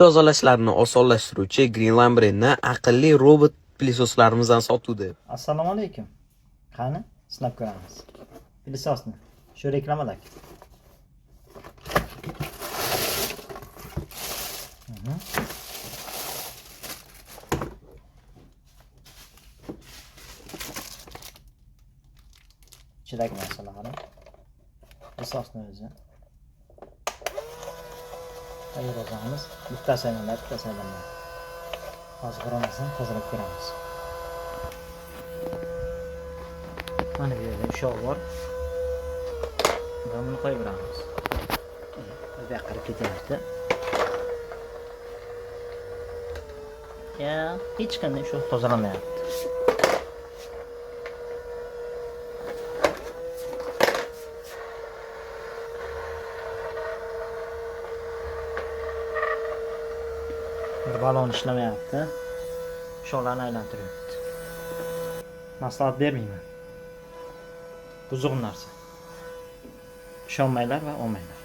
Tozalashlarni osonlashtiruvchi Greenland brendni aqlli robot pilisoslarimizdan sotuvdi. Assalomu alaykum. Qani, sinab ko'ramiz. Pilisosni shu reklamadagi. Ichidagi narsalarni pisosni o'zi. Tayyorlaymiz. Bittasi aylanadi, bittasi aylanmaydi. Hozir g'iramasini tozalab ko'ramiz. Mana bu yerda ushoq bor. Buni qo'yib beramiz. Bu yoqqa qarab ketyapti. Ya, hech qanday ushoq tozalamayapti. Bir balon ishlamayapti. Ushoqlarni aylantiryapti. Maslahat bermayman. Buzuq narsa. Ishonmanglar va olmanglar.